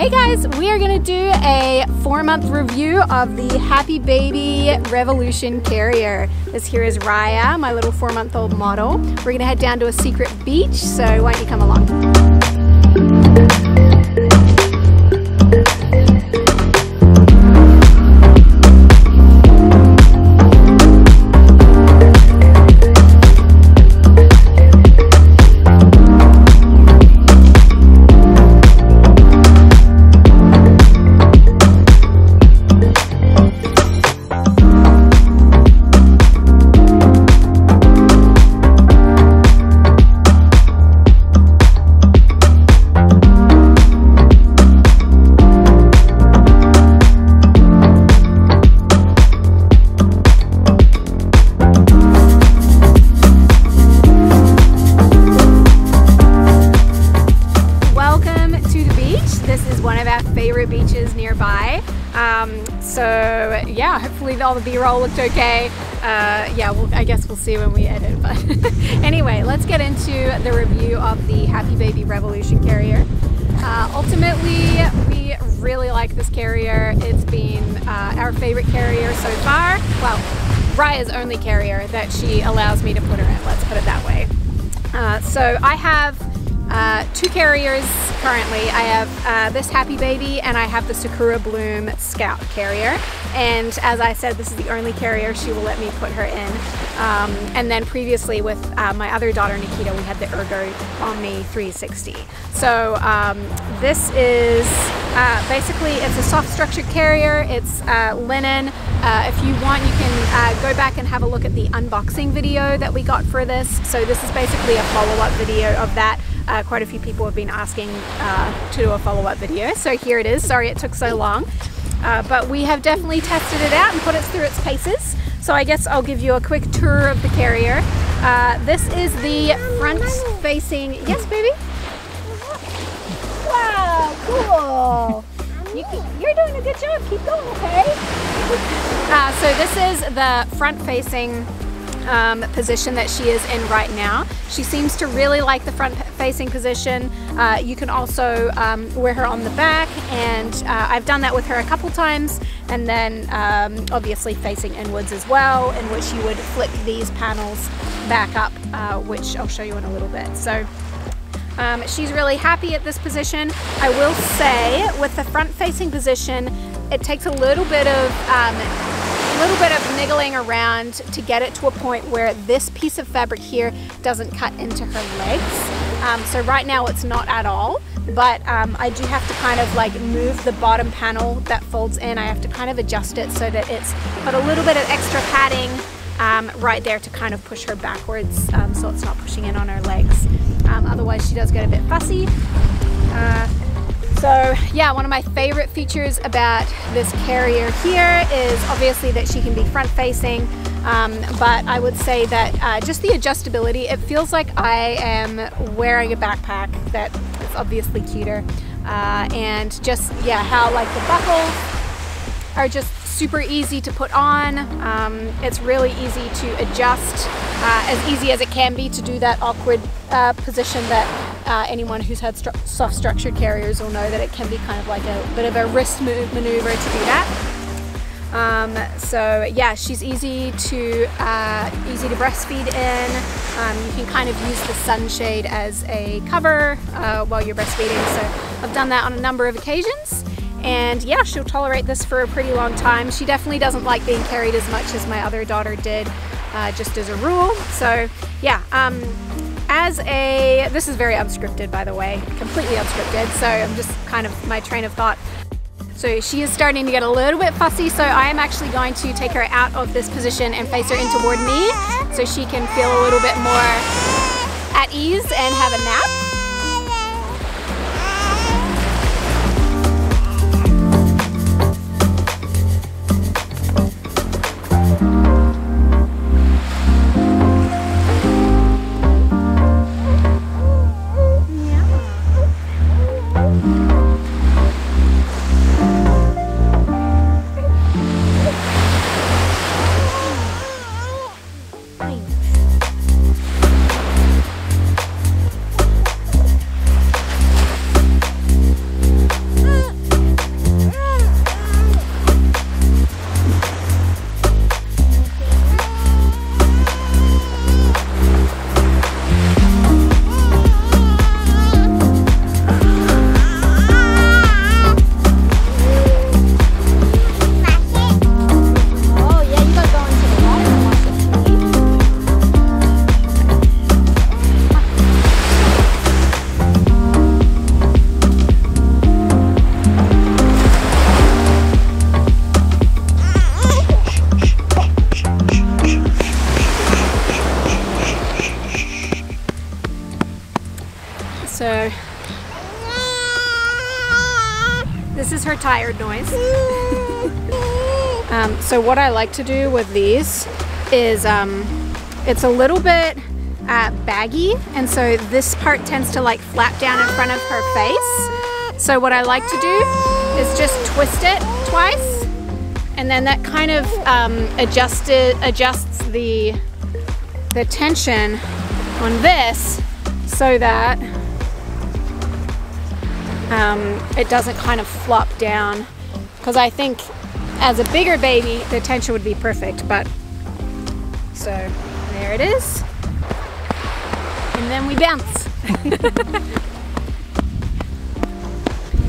Hey guys, we are going to do a 4-month review of the Happy Baby Revolution carrier. This here is Raya, my little 4-month-old model. We're going to head down to a secret beach, so why don't you come along? Favorite beaches nearby. So yeah, hopefully all the B-roll looked okay. Yeah, I guess we'll see when we edit, but anyway, let's get into the review of the Happy Baby Revolution carrier. Ultimately, we really like this carrier. It's been our favorite carrier so far. Well, Raya's only carrier that she allows me to put her in, let's put it that way. So I have 2 carriers currently. I have this Happy Baby and I have the Sakura Bloom Scout carrier, and as I said, this is the only carrier she will let me put her in. And then previously with my other daughter Nikita, we had the Ergo Omni 360. So this is basically, it's a soft structured carrier. It's linen. If you want, you can go back and have a look at the unboxing video that we got for this. So this is basically a follow-up video of that. Quite a few people have been asking to do a follow-up video, so here it is. Sorry it took so long, but we have definitely tested it out and put it through its paces. So I guess I'll give you a quick tour of the carrier. This is the front-facing. Yes, baby? Wow, cool. You're doing a good job. Keep going, okay? So this is the front-facing position that she is in right now. She seems to really like the front-facing position. You can also wear her on the back, and I've done that with her a couple times, and then obviously facing inwards as well, in which you would flick these panels back up, which I'll show you in a little bit. So she's really happy at this position. I will say with the front-facing position, it takes a little bit of niggling around to get it to a point where this piece of fabric here doesn't cut into her legs. So right now it's not at all, but I do have to kind of like move the bottom panel that folds in. I have to kind of adjust it so that it's got a little bit of extra padding right there to kind of push her backwards, so it's not pushing in on her legs. Otherwise she does get a bit fussy. So yeah, one of my favorite features about this carrier here is obviously that she can be front facing, but I would say that just the adjustability, it feels like I am wearing a backpack that is obviously cuter, and just, yeah, how like the buckles are just super easy to put on. It's really easy to adjust, as easy as it can be to do that awkward position that anyone who's had soft structured carriers will know that it can be kind of like a bit of a wrist maneuver to do that. So yeah, she's easy to breastfeed in. You can kind of use the sunshade as a cover while you're breastfeeding. So I've done that on a number of occasions. And yeah, she'll tolerate this for a pretty long time. She definitely doesn't like being carried as much as my other daughter did, just as a rule. So yeah, this is very unscripted, by the way, completely unscripted. So I'm just kind of my train of thought. So she is starting to get a little bit fussy, so I am actually going to take her out of this position and face her in toward me so she can feel a little bit more at ease and have a nap. This is her tired noise. So what I like to do with these is it's a little bit baggy, and so this part tends to like flap down in front of her face. So what I like to do is just twist it twice, and then that kind of adjusts the tension on this so that it doesn't kind of flop down, because I think as a bigger baby the tension would be perfect. But so there it is, and then we bounce.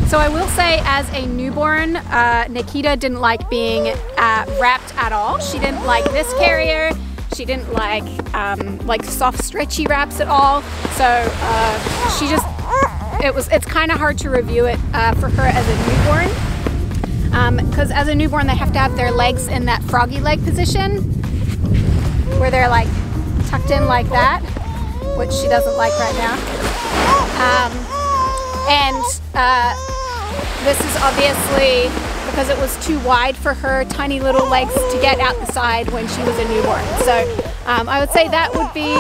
So I will say, as a newborn, Nikita didn't like being wrapped at all. She didn't like this carrier. She didn't like soft stretchy wraps at all. So she just, it's kind of hard to review it for her as a newborn, because as a newborn they have to have their legs in that froggy leg position where they're like tucked in like that, which she doesn't like right now. This is obviously because it was too wide for her tiny little legs to get out the side when she was a newborn. So I would say that would be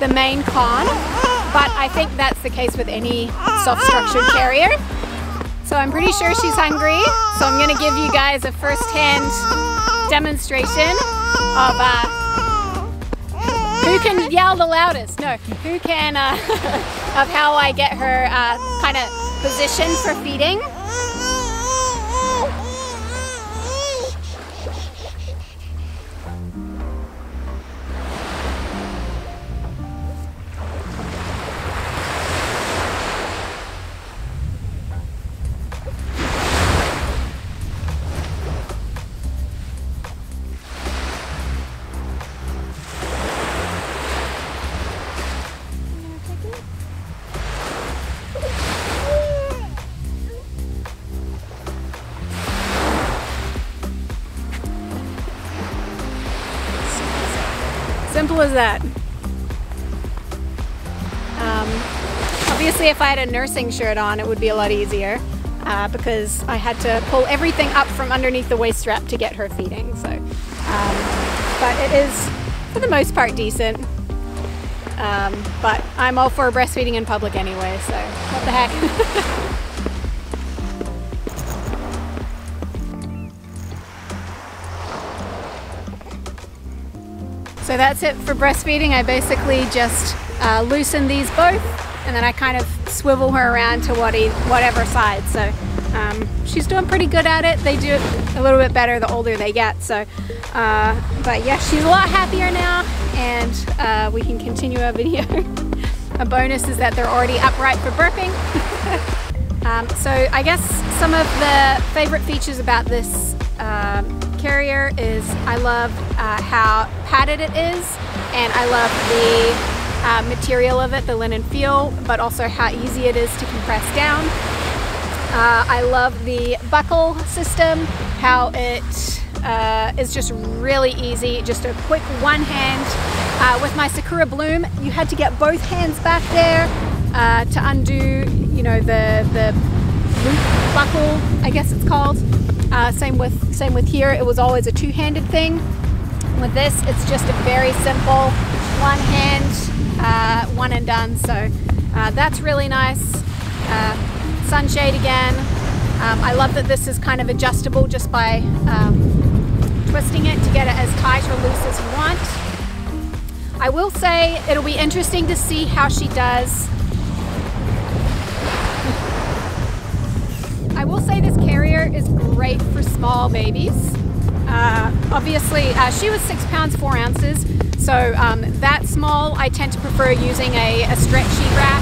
the main con, but I think that's the case with any soft structured carrier. So I'm pretty sure she's hungry, so I'm going to give you guys a first-hand demonstration of who can yell the loudest. No, who can of how I get her kind of positioned for feeding. Simple as that. Obviously if I had a nursing shirt on it would be a lot easier, because I had to pull everything up from underneath the waist strap to get her feeding. So, but it is for the most part decent. But I'm all for breastfeeding in public anyway, so what the heck. So that's it for breastfeeding. I basically just loosen these both, and then I kind of swivel her around to whatever side. So she's doing pretty good at it. They do it a little bit better the older they get. So, but yeah, she's a lot happier now, and we can continue our video. A bonus is that they're already upright for burping. So I guess some of the favorite features about this carrier is I love how padded it is, and I love the material of it, the linen feel, but also how easy it is to compress down. I love the buckle system, how it is just really easy, just a quick one hand. With my Sakura Bloom, you had to get both hands back there to undo, you know, the loop buckle, I guess it's called. Same with here, it was always a two-handed thing. With this, it's just a very simple one hand, one and done. So that's really nice. Sunshade again. I love that this is kind of adjustable just by twisting it to get it as tight or loose as you want. I will say it'll be interesting to see how she does. I will say this carrier is great for small babies. Obviously, she was 6 pounds 4 ounces, so that small I tend to prefer using a stretchy wrap.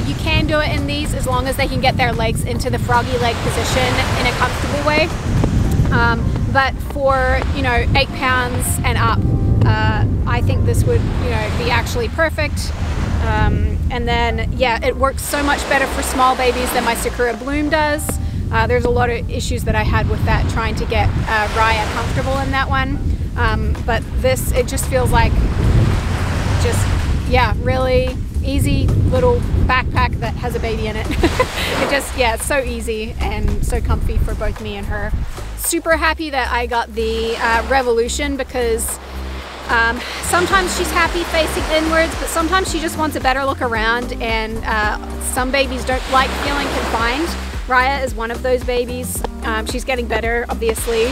You can do it in these as long as they can get their legs into the froggy leg position in a comfortable way. But for, you know, 8 pounds and up, I think this would, you know, be actually perfect. And then, yeah, it works so much better for small babies than my Sakura Bloom does. There's a lot of issues that I had with that, trying to get Raya comfortable in that one. But this, it just feels like, just, yeah, really easy little backpack that has a baby in it. It just, yeah, it's so easy and so comfy for both me and her. Super happy that I got the Revolution, because sometimes she's happy facing inwards, but sometimes she just wants a better look around, and some babies don't like feeling confined. Raya is one of those babies. She's getting better, obviously,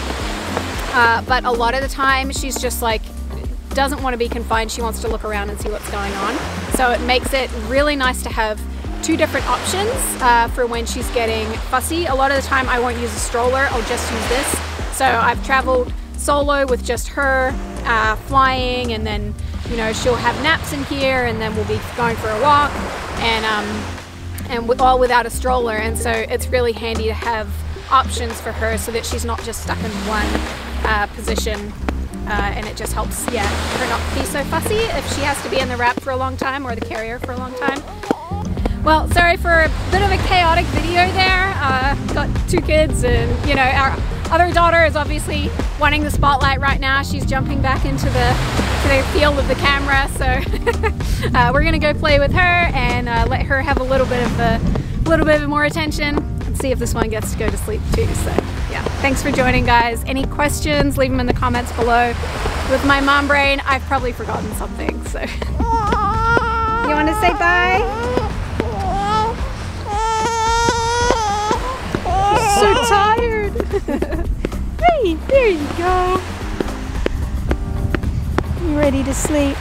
but a lot of the time she's just like, doesn't want to be confined. She wants to look around and see what's going on. So it makes it really nice to have two different options for when she's getting fussy. A lot of the time I won't use a stroller, I'll just use this. So I've traveled solo with just her, flying, and then, you know, she'll have naps in here, and then we'll be going for a walk, and all without a stroller. And so it's really handy to have options for her so that she's not just stuck in one position. And it just helps, yeah, her not be so fussy if she has to be in the wrap for a long time, or the carrier for a long time. Well, sorry for a bit of a chaotic video there. Got two kids, and you know, our other daughter is obviously wanting the spotlight right now. She's jumping back into the field of the camera, so we're gonna go play with her and let her have a little bit of more attention, and see if this one gets to go to sleep too. So yeah, thanks for joining, guys. Any questions, leave them in the comments below. With my mom brain, I've probably forgotten something, so. You want to say bye? She's so tired. Hey, there you go. You ready to sleep?